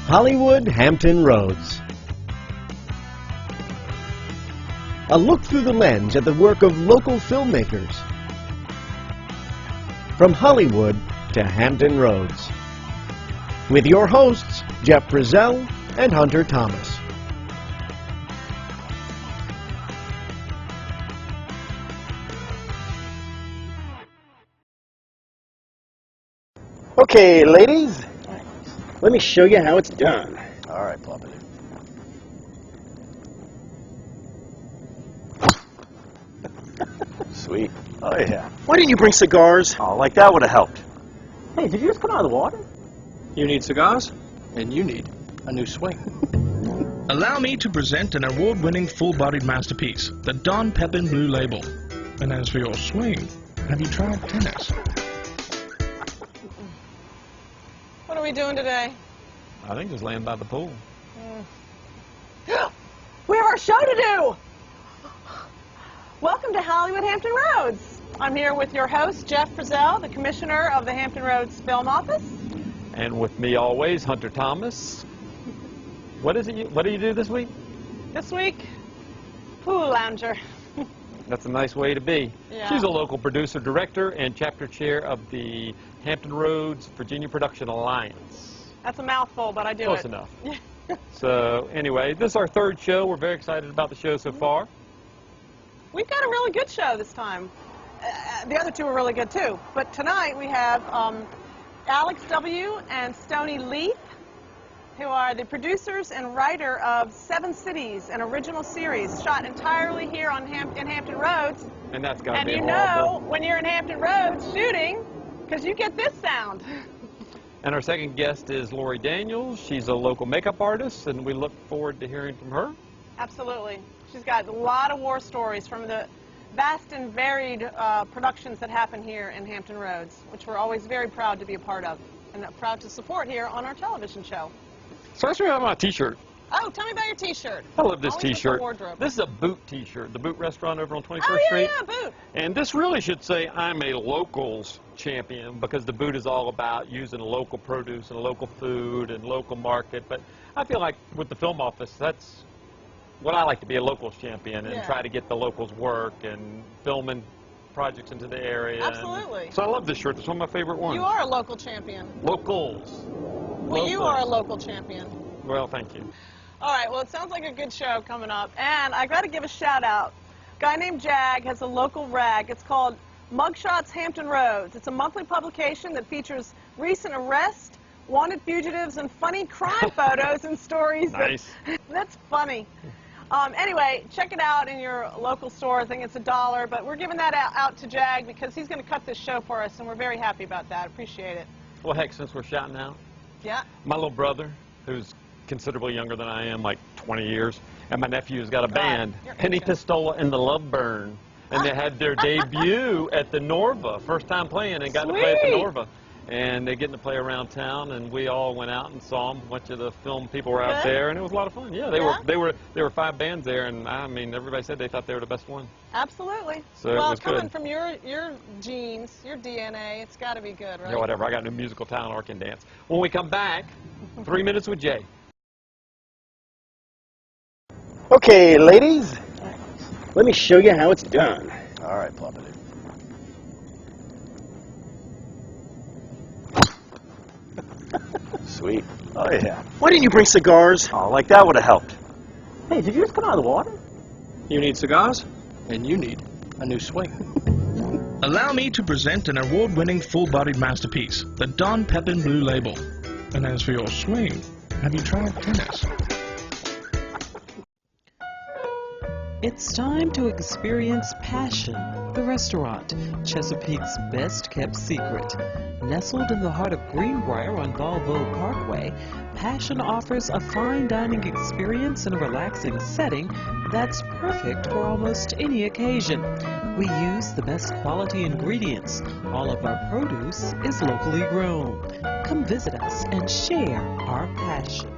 Hollywood Hampton Roads. A look through the lens at the work of local filmmakers. From Hollywood to Hampton Roads. With your hosts, Jeff Frizzell and Hunter Thomas. Okay, ladies, let me show you how it's done. All right, Puppet. Sweet. Oh, yeah. Why didn't you bring cigars? Oh, like that would have helped. Hey, did you just come out of the water? You need cigars? And you need a new swing. Allow me to present an award-winning full-bodied masterpiece, the Don Pepin Blue Label. And as for your swing, have you tried tennis? What are we doing today? I think just laying by the pool. We have our show to do! Welcome to Hollywood Hampton Roads. I'm here with your host, Jeff Frizzell, the Commissioner of the Hampton Roads Film Office. And with me always, Hunter Thomas. What do you do this week? This week, pool lounger. That's a nice way to be. Yeah. She's a local producer, director, and chapter chair of the Hampton Roads Virginia Production Alliance. That's a mouthful, but I do Close it. enough. So anyway, this is our third show. We're very excited about the show so far. We've got a really good show this time. The other two are really good too. But tonight we have Alex W. and Stony Leith, who are the producers and writer of 7 Cities, an original series shot entirely here on in Hampton Roads. And that's got to be And you horrible. know when you're in Hampton Roads shooting, because you get this sound. And our second guest is Lori Daniels. She's a local makeup artist, and we look forward to hearing from her. Absolutely. She's got a lot of war stories from the vast and varied productions that happen here in Hampton Roads, which we're always very proud to be a part of and proud to support here on our television show. So let's talk about my t-shirt. Oh, tell me about your t-shirt. I love this Always with the t-shirt. wardrobe. This is a Boot t-shirt, the Boot restaurant over on 21st Oh, yeah, Street. yeah, Boot. And this really should say I'm a locals champion, because the Boot is all about using local produce and local food and local market. But I feel like with the film office, that's what I like to be, a locals champion, and Yeah. try to get the locals work and filming projects into the area. Absolutely. And so I love this shirt. It's one of my favorite ones. You are a local champion. Locals. Well, you are a local champion. Well, thank you. All right, well, it sounds like a good show coming up. And I got to give a shout out. A guy named Jag has a local rag. It's called Mugshots Hampton Roads. It's a monthly publication that features recent arrests, wanted fugitives, and funny crime photos and stories. Nice. That's funny. Anyway, check it out in your local store. I think it's $1, but we're giving that out to Jag because he's going to cut this show for us, and we're very happy about that. Appreciate it. Well, heck, since we're shouting out, Yeah. my little brother, who's considerably younger than I am, like 20 years, and my nephew's got a band, you're Penny ancient. Pistola and the Love Burn, and they had their debut at the Norva, first time playing, and got to play at the Sweet. Norva. And they're getting to play around town, and we all went out and saw them. A bunch of the film people were out Good. there, and it was a lot of fun. Yeah, there were 5 bands there, and I mean, everybody said they thought they were the best one. Absolutely. So it well, was coming good. from your genes, your DNA, it's got to be good, right? Yeah, whatever. I got no musical talent or can dance. When we come back, 3 minutes with Jay. Okay, ladies, let me show you how it's done. All right, Puppet. Sweet. Oh, yeah. Why didn't you bring cigars? Oh, like that would have helped. Hey, did you just come out of the water? You need cigars? And you need a new swing. Allow me to present an award-winning full-bodied masterpiece, the Don Pepin Blue Label. And as for your swing, have you tried tennis? It's time to experience Passion, the restaurant, Chesapeake's best-kept secret. Nestled in the heart of Greenbrier on Ballboat Parkway, Passion offers a fine dining experience in a relaxing setting that's perfect for almost any occasion. We use the best quality ingredients. All of our produce is locally grown. Come visit us and share our passion.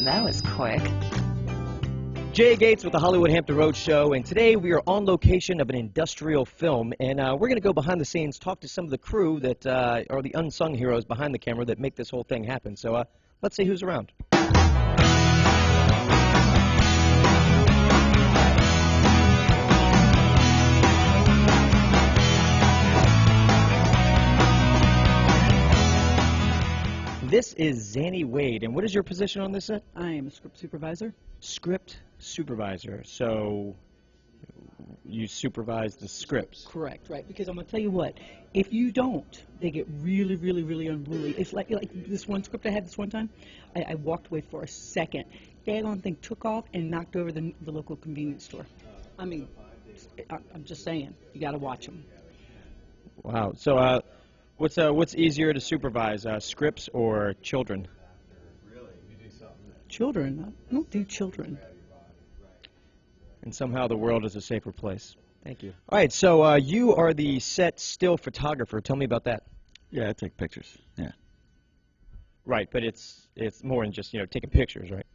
that was quick. Jay Gates with the Hollywood Hampton Roads Show, and today we are on location of an industrial film, and we're going to go behind the scenes, talk to some of the crew that are the unsung heroes behind the camera that make this whole thing happen. So let's see who's around. This is Zanny Wade, and what is your position on this set? I am a script supervisor. Script supervisor. So you supervise the scripts. Correct, right? Because I'm gonna tell you what, if you don't, they get really, really, really unruly. It's like this one script I had this one time. I walked away for a second. Daggone thing took off and knocked over the local convenience store. I mean, I'm just saying, you gotta watch them. Wow. So what's easier to supervise, scripts or children? Children? I don't do children. And somehow the world is a safer place. Thank you. All right, so you are the set still photographer. Tell me about that. Yeah, I take pictures. Yeah. Right, but it's more than just, taking pictures, right?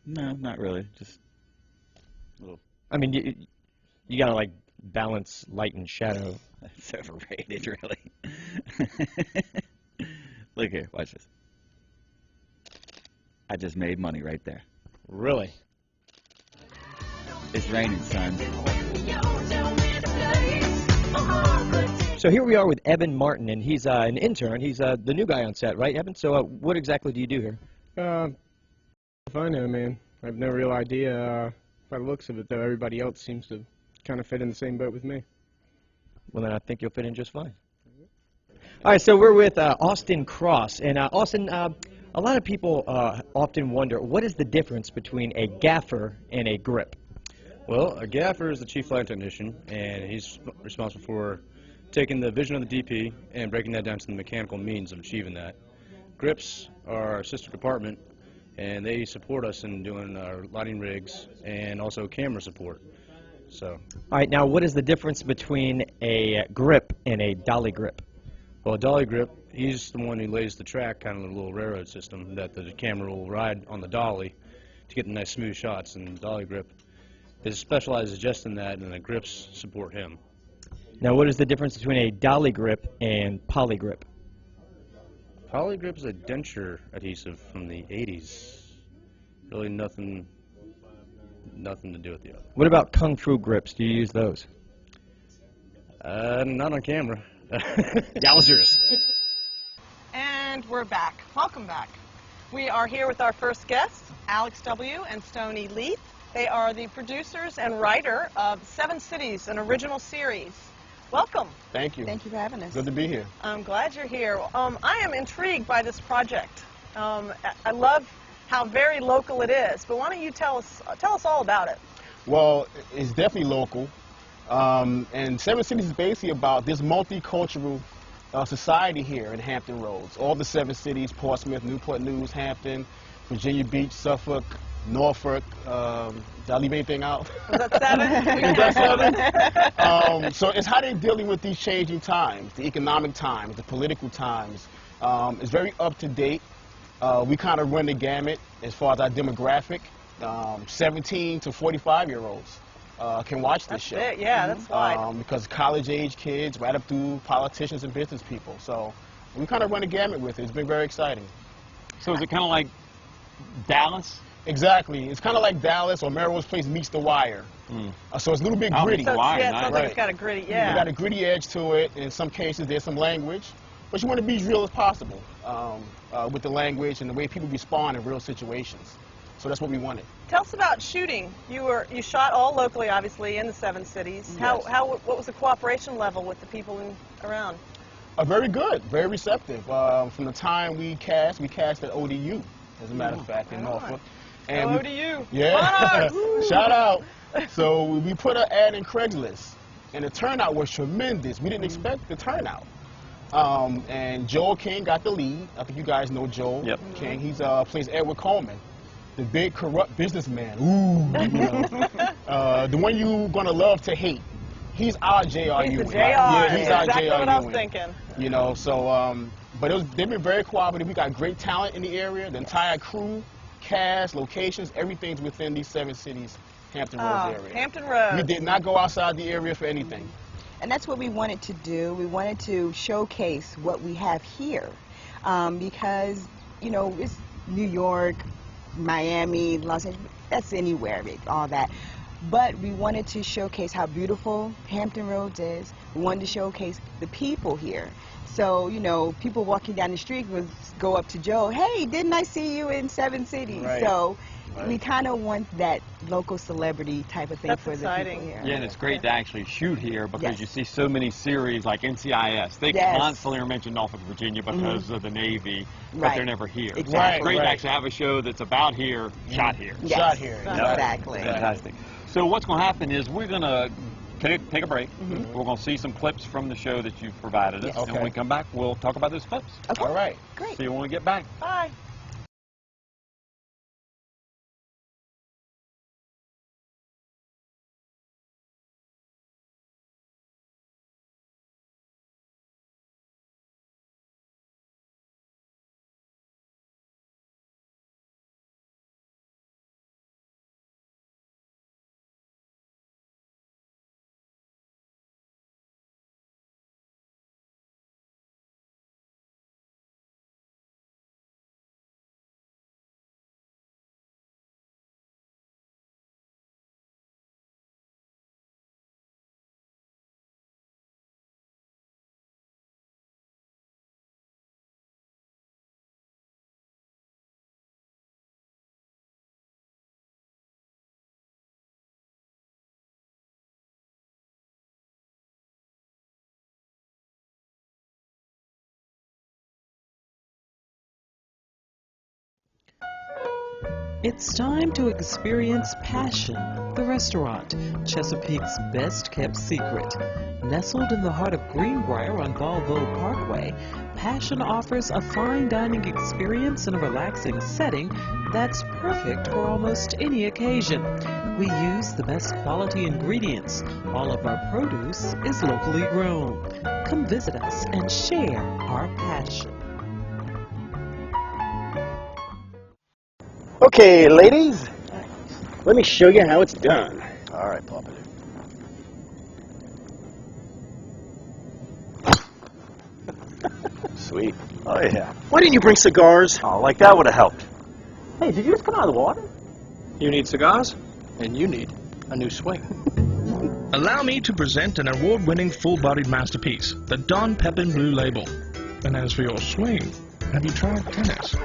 No, not really. Just a little. I mean, you got to, like, balance light and shadow. It's overrated, really. Look here, watch this. I just made money right there. Really? It's raining, son. So here we are with Evan Martin, and he's an intern. He's the new guy on set, right, Evan? So what exactly do you do here? If I know, man. I have no real idea. By the looks of it, though, everybody else seems to kind of fit in the same boat with me. Well, then I think you'll fit in just fine. All right, so we're with Austin Cross. And Austin, a lot of people often wonder, what is the difference between a gaffer and a grip? Well, a gaffer is the chief light technician, and he's responsible for taking the vision of the DP and breaking that down to the mechanical means of achieving that. Grips are our sister department, and they support us in doing our lighting rigs and also camera support. So. All right, now what is the difference between a grip and a dolly grip? Well, a dolly grip, he's the one who lays the track, kind of a little railroad system that the camera will ride on the dolly to get the nice smooth shots, and the dolly grip specializes just in that, and the grips support him. Now, what is the difference between a dolly grip and poly grip? Poly grip is a denture adhesive from the 80s. Really nothing to do with the other. What about kung fu grips? Do you use those? Not on camera. Yowzers. And we're back. Welcome back. We are here with our first guests, Alex W. and Stony Leith. They are the producers and writer of 7 Cities, an original series. Welcome. Thank you. Thank you for having us. Good to be here. I'm glad you're here. I am intrigued by this project. I love how very local it is, but why don't you tell us all about it? Well, it's definitely local, and 7 Cities is basically about this multicultural society here in Hampton Roads. All the 7 cities, Portsmouth, Newport News, Hampton, Virginia Beach, Suffolk, Norfolk. Did I leave anything out? Was that 7? Is that 7? So it's how they're dealing with these changing times, the economic times, the political times. It's very up to date. We kind of run the gamut as far as our demographic. 17 to 45-year-olds can watch this show. It. Yeah, that's wide. Because college-age kids, right up through politicians and business people. So we kind of run the gamut with it. It's been very exciting. So is it kind of like Dallas? Exactly. It's kind of like Dallas or Melrose Place meets The Wire. So it's a little bit gritty. So, yeah, it sounds like it's got a gritty, yeah. It's got a gritty edge to it. In some cases, there's some language. But you want to be as real as possible with the language and the way people respond in real situations. So that's what we wanted. Tell us about shooting. You shot all locally, obviously, in the 7 cities. Yes. What was the cooperation level with the people around? Very good, very receptive. From the time we cast at ODU, as a matter of fact, in Norfolk. And ODU. Yeah. Shout out. So we put an ad in Craigslist, and the turnout was tremendous. We didn't expect the turnout. And Joel King got the lead. I think you guys know Joel King. He's plays Edward Coleman, the big corrupt businessman. Ooh, you know. The one you're gonna love to hate. He's our J.R. He's Ewing. the J.R. Yeah, he's our exactly J.R. what I was thinking. You know, so but they've been very cooperative. We got great talent in the area. The entire crew cast, locations, everything's within these 7 cities, Hampton Roads area. Hampton Roads. We did not go outside the area for anything. And that's what we wanted to do. We wanted to showcase what we have here because, you know, it's New York, Miami, Los Angeles, that's anywhere, all that. But we wanted to showcase how beautiful Hampton Roads is. We wanted to showcase the people here. So, you know, people walking down the street would go up to Joe, hey, didn't I see you in 7 cities? Right. So we kind of want that local celebrity type of thing That's for exciting. the people here. Yeah, and it's great to actually shoot here because Yes. you see so many series like NCIS. They Yes. constantly are mentioned Norfolk, Virginia because of the Navy, but Right. they're never here. Exactly. So it's great Right. to actually have a show that's about here, shot here. Yes. Shot here. Exactly. Fantastic. So what's going to happen is we're going to take a break. We're going to see some clips from the show that you've provided us. Yes. And when we come back, we'll talk about those clips. Okay. All right. Great. See you when we get back. Bye. It's time to experience Passion, the restaurant, Chesapeake's best kept secret. Nestled in the heart of Greenbrier on Volvo Parkway, Passion offers a fine dining experience in a relaxing setting that's perfect for almost any occasion. We use the best quality ingredients. All of our produce is locally grown. Come visit us and share our passion. Okay, ladies, let me show you how it's done. All right, Papa. Sweet. Oh, yeah. Why didn't you bring cigars? Oh, like that would have helped. Hey, did you just come out of the water? You need cigars, and you need a new swing. Allow me to present an award-winning full-bodied masterpiece, the Don Pepin Blue Label. And as for your swing, have you tried tennis?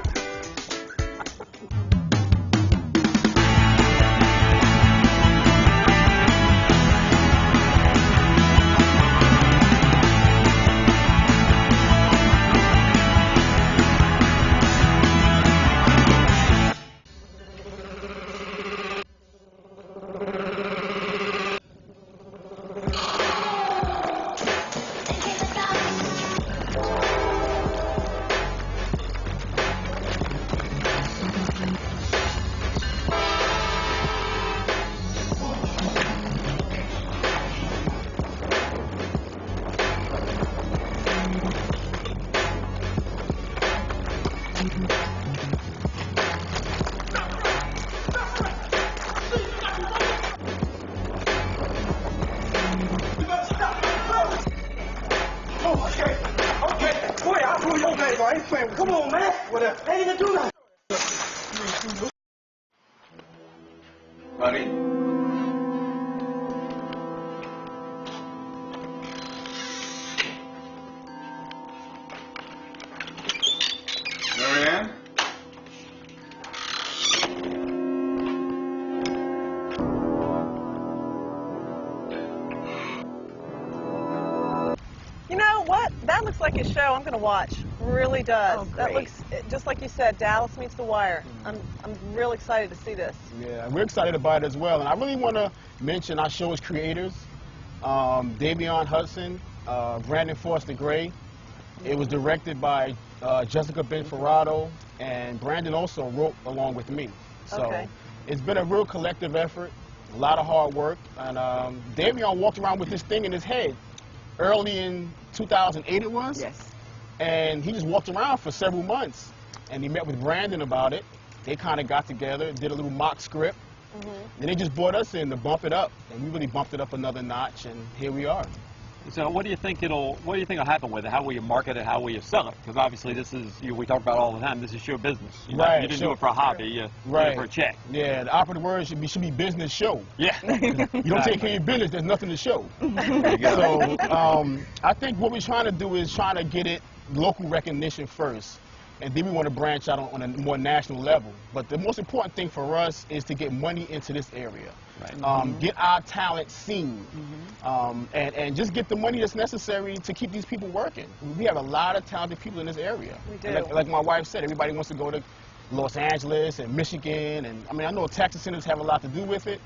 Come on, man. I ain't even do nothing. Honey? Marianne? You know what? That looks like a show I'm going to watch. Really does. Oh, That great. looks just like you said. Dallas meets The Wire. I'm real excited to see this. Yeah, we're excited about it as well. And I really want to mention our show's creators, Davion Hudson, Brandon Foster Gray. It was directed by Jessica Benferrado, and Brandon also wrote along with me. So Okay. it's been a real collective effort, a lot of hard work. And Davion walked around with this thing in his head early in 2008 it was. Yes. And he just walked around for several months. And he met with Brandon about it. they kind of got together, did a little mock script, and they just brought us in to bump it up, and we really bumped it up another notch, and here we are. So what do you think will happen with it? How will you market it? How will you sell it? Because obviously this is, we talk about all the time, this is show business. Right. You didn't do it for a hobby, you did it for a check. Yeah, the operative word should be business show. Yeah. You don't take care of your business, there's nothing to show. So I think what we're trying to do is trying to get it local recognition first. And then we want to branch out on a more national level. But the most important thing for us is to get money into this area. Right. Get our talent seen. And just get the money that's necessary to keep these people working. We have a lot of talented people in this area. We do. And like my wife said, everybody wants to go to Los Angeles and Michigan. And I mean, I know tax incentives have a lot to do with it.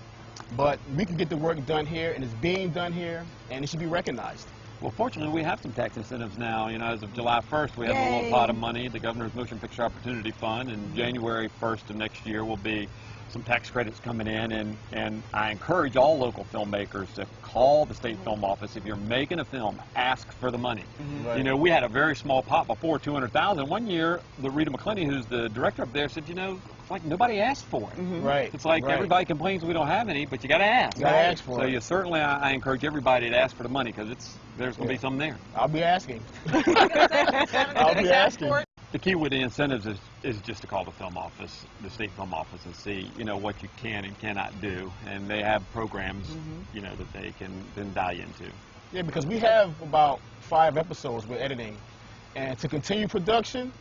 But we can get the work done here, and it's being done here, and it should be recognized. Well, fortunately, we have some tax incentives now. You know, as of July 1st, we have a little pot of money, the Governor's Motion Picture Opportunity Fund, and January 1st of next year will be some tax credits coming in, and I encourage all local filmmakers to call the state film office. If you're making a film, ask for the money. Right. You know, we had a very small pot before, $200,000. One year, the Rita McClenny, who's the director up there, said, you know, it's like nobody asked for it. Right. It's like everybody complains we don't have any, but you got to ask. You got to ask for it. So you certainly, I encourage everybody to ask for the money, because there's going to be some there. I'll be asking. I'll be asking. The key with the incentives is just to call the film office, the state film office, and see, you know, what you can and cannot do. And they have programs, you know, that they can then dive into. Yeah, because we have about 5 episodes we're editing. And to continue production,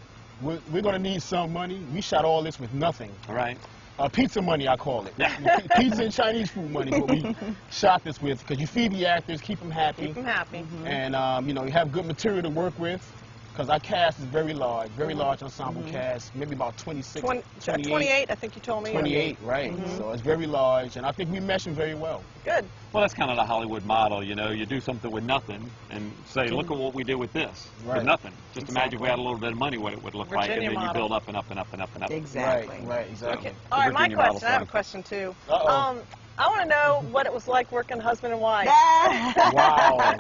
we're going to need some money. We shot all this with nothing. All right. Pizza money, I call it. Pizza and Chinese food money, what we shot this with. Because you feed the actors, keep them happy. Keep them happy. And, you know, you have good material to work with. Because our cast is very large ensemble cast, maybe about 26, 28, I think you told me. 28, right. So it's very large, and I think we mesh them very well. Good. Well, that's kind of the Hollywood model, you know. You do something with nothing and say, look at what we did with this, with nothing. Just imagine if we had a little bit of money, what it would look like, and then you build up and up and up and up and up. Exactly. Right, exactly. Okay. All right, my question, I have a question too. I want to know what it was like working husband and wife. Wow.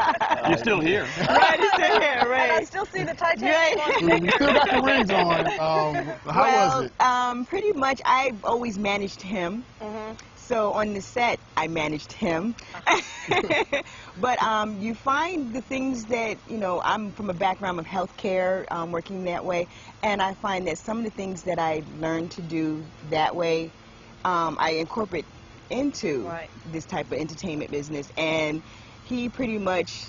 You're still here. Right, you're still here, right. I still see the Titanic. You still got the rings on. How was it? Pretty much, I've always managed him. So on the set, I managed him. But you find the things that, you know, I'm from a background of healthcare, working that way, and I find that some of the things that I learned to do that way, I incorporate into this type of entertainment business. And he pretty much,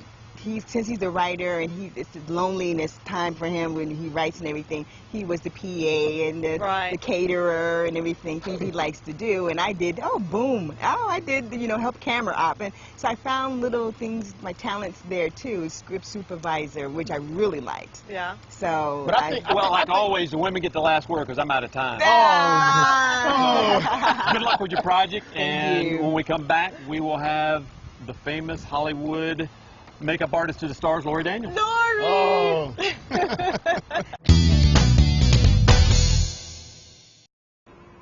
since he's a writer and it's loneliness time for him when he writes and everything, he was the PA and the caterer and everything, things he likes to do. And I did, I did, you know, help camera op. And so I found little things, my talents there too, script supervisor, which I really liked. Yeah. So, but I think, like always, the women get the last word because I'm out of time. Good luck with your project. And when we come back, we will have the famous Hollywood makeup artist to the stars, Lori Daniels. Lori! Oh.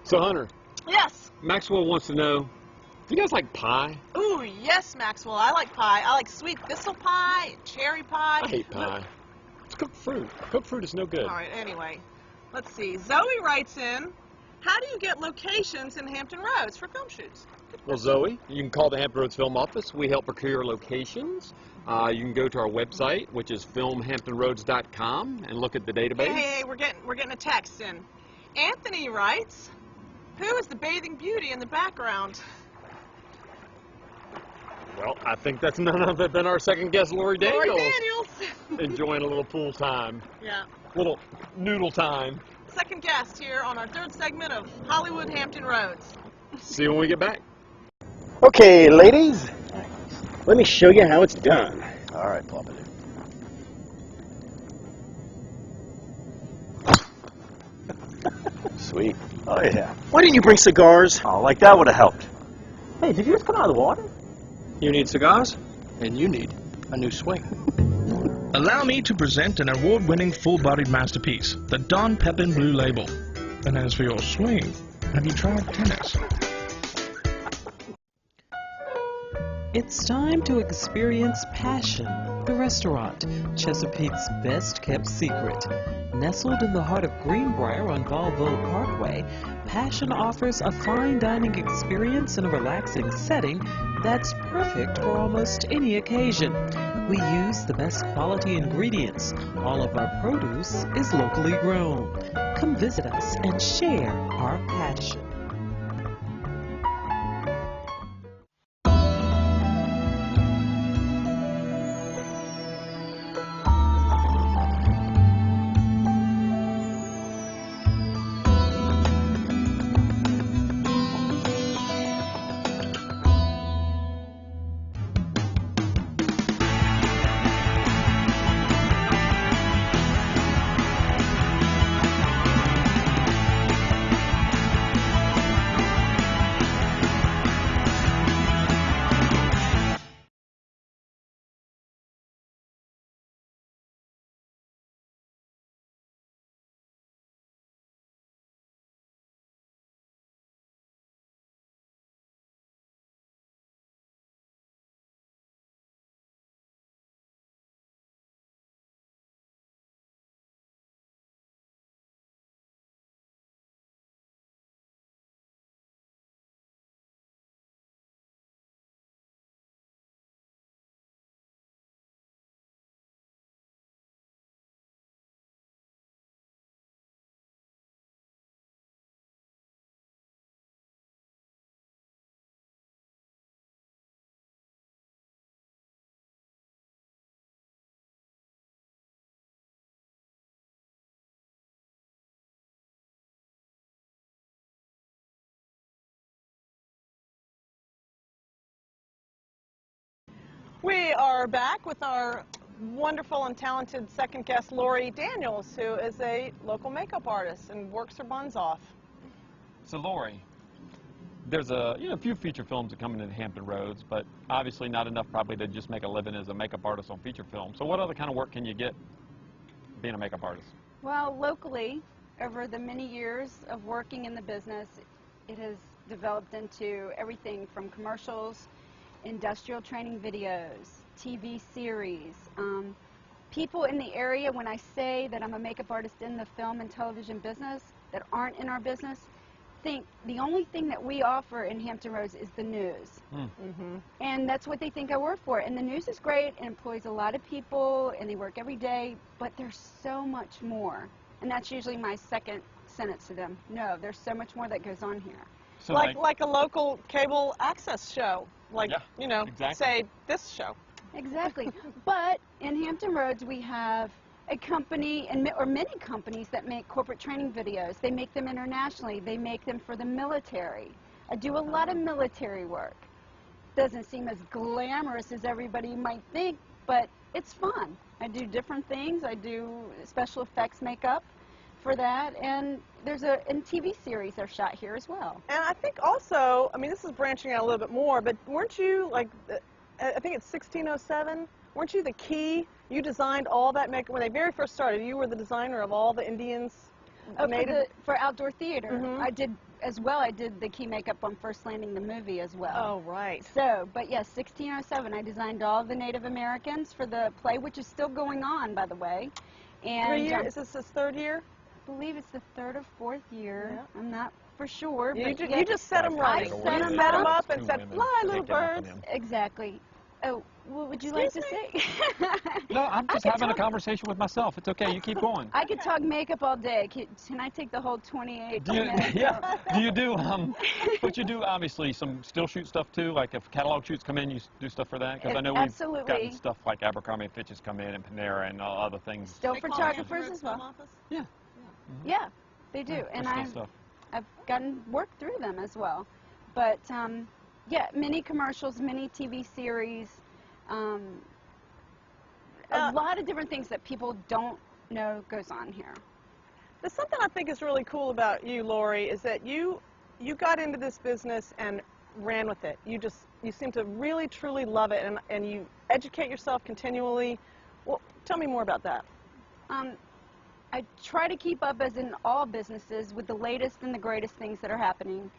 So, Hunter. Yes. Maxwell wants to know, do you guys like pie? Ooh, yes, Maxwell. I like pie. I like sweet thistle pie, cherry pie. I hate pie. It's cooked fruit. Cooked fruit is no good. All right, anyway. Let's see. Zoe writes in, how do you get locations in Hampton Roads for film shoots? Well, Zoe, you can call the Hampton Roads Film Office. We help procure locations. You can go to our website, which is filmhamptonroads.com, and look at the database. Hey, we're getting a text in. Anthony writes, who is the bathing beauty in the background? Well, I think that's none other than our second guest, Lori Daniels. Lori Daniels. Enjoying a little pool time. Yeah. Little noodle time. Second guest here on our third segment of Hollywood Hampton Roads. See you when we get back. Okay, ladies, let me show you how it's done. All right, plop it in. Sweet. Oh, yeah. Why didn't you bring cigars? Oh, like that would have helped. Hey, did you just come out of the water? You need cigars, and you need a new swing. Allow me to present an award-winning full-bodied masterpiece, the Don Pepin Blue Label. And as for your swing, have you tried tennis? It's time to experience Passion, the restaurant, Chesapeake's best-kept secret. Nestled in the heart of Greenbrier on Balboa Parkway, Passion offers a fine dining experience in a relaxing setting that's perfect for almost any occasion. We use the best quality ingredients. All of our produce is locally grown. Come visit us and share our passion. We are back with our wonderful and talented second guest, Lori Daniels, who is a local makeup artist and works her buns off. So Lori, there's a few feature films that come into Hampton Roads, but obviously not enough probably to just make a living as a makeup artist on feature film. So what other kind of work can you get being a makeup artist? Well, locally, over the many years of working in the business, it has developed into everything from commercials, industrial training videos, TV series. People in the area, when I say that I'm a makeup artist in the film and television business that aren't in our business, think the only thing that we offer in Hampton Roads is the news. And that's what they think I work for. And the news is great and employs a lot of people and they work every day, but there's so much more. And that's usually my second sentence to them. No, there's so much more that goes on here. So like a local cable access show. Like, yeah, exactly. Say this show. Exactly. But in Hampton Roads, we have a company, or many companies that make corporate training videos. They make them internationally. They make them for the military. I do a lot of military work. Doesn't seem as glamorous as everybody might think, but it's fun. I do different things. I do special effects makeup for that, and there's and TV series are shot here as well. And I think also, I mean, this is branching out a little bit more, but weren't you, like, I think it's 1607, weren't you the key? You designed all that makeup when they very first started. You were the designer of all the Indians. For outdoor theater. I did as well. I did the key makeup on First Landing, the movie, as well. Oh, right. So, but yes, 1607, I designed all the Native Americans for the play, which is still going on, by the way. And 3 years? Is this his third year? I believe it's the third or fourth year. Yeah. I'm not for sure. You, but you just set them right. I set them up and said, fly, little birds. Exactly. Oh, what would you like to say? No, I'm just having a conversation with myself. It's okay. You keep going. I could talk makeup all day. Can I take the whole 28 minutes? Yeah. Do you do, but you do obviously some still shoot stuff too? Like if catalog shoots come in, you do stuff for that? Because I know we've gotten stuff like Abercrombie & Fitch's come in and Panera and other things. Still photographers as well. Yeah. Yeah, they do. And I've gotten work through them as well. But yeah, many commercials, many TV series, a lot of different things that people don't know goes on here. There's something I think is really cool about you, Lori, is that you got into this business and ran with it. You seem to really, truly love it, and you educate yourself continually. Well, tell me more about that. I try to keep up, as in all businesses, with the latest and the greatest things that are happening.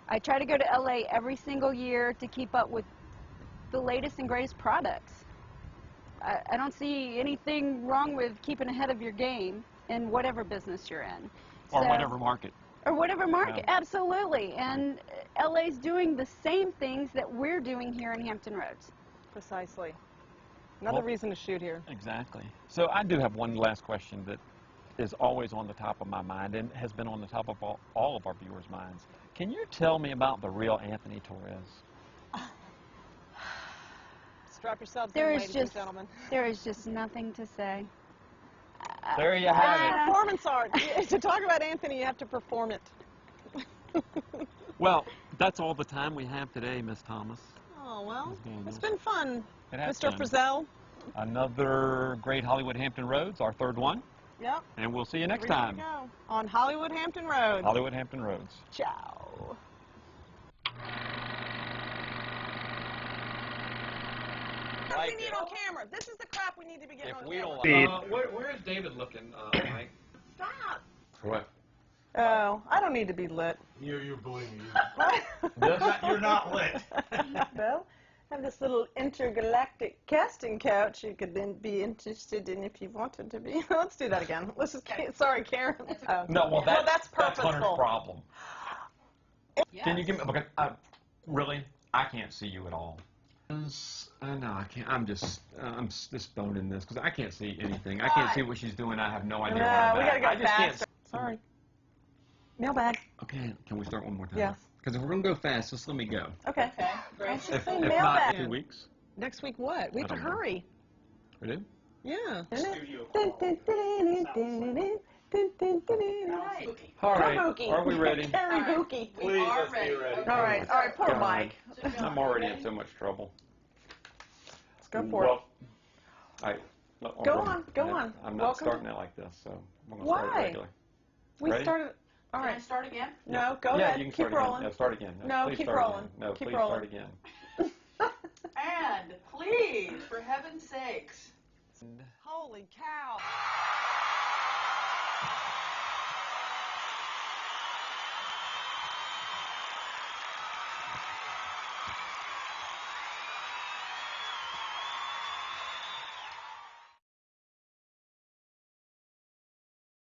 I try to go to LA every single year to keep up with the latest and greatest products. I don't see anything wrong with keeping ahead of your game in whatever business you're in. Or whatever market. Or whatever market, Yeah. absolutely. And LA's doing the same things that we're doing here in Hampton Roads. Precisely. Another Well, reason to shoot here. Exactly. So I do have one last question that is always on the top of my mind and has been on the top of all of our viewers' minds. Can you tell me about the real Anthony Torres? Strap yourselves There in, is ladies and just gentlemen. there is just nothing to say. There you have it. Performance art. To talk about Anthony, you have to perform it. Well, that's all the time we have today, Miss Thomas. Oh, well, It's it's been fun. It has Mr. been. Frizzell. Another great Hollywood Hampton Roads, our third one. Yep. And we'll see you next Ready to time. go. On Hollywood Hampton Road. Hollywood Hampton Roads. Ciao. We need on camera. This is the crap we need to be getting on camera. Where is David looking, Mike? Stop. What? Oh, I don't need to be lit. You're bullying me. You're not lit. Well, I have this little intergalactic casting couch you could then be interested in if you wanted to be. Let's do that again. Let's just. Sorry, Karen. No, well, that's that's purposeful. Hunter's problem. Can you give me? Because, really, I can't see you at all. No, I can't. I'm just boning this because I can't see anything. I can't see what she's doing. I have no idea. No, we gotta go I just faster. can't. Sorry. Mailbag. Okay, can we start one more time? Yes. Because if we're gonna go fast, just let me go. Okay. Great. If not mailbag. 2 weeks. Next week what? We have to I don't know. hurry. We do? Yeah. All right. Kabuki. Are we ready? Karabuki. Please, let's be ready. All right. All right. Poor God. Mike. I'm already in so much trouble. Let's go for it. Go on. I'm not Welcome. starting it like this, so I'm going to Why? start it regularly. We Ready? started. All right. Can I start again? No, go Yeah, ahead. you can Keep start rolling. again. No, start again. No, please keep start rolling. Again. No, Keep please rolling. start again. And please, for heaven's sakes. Holy cow.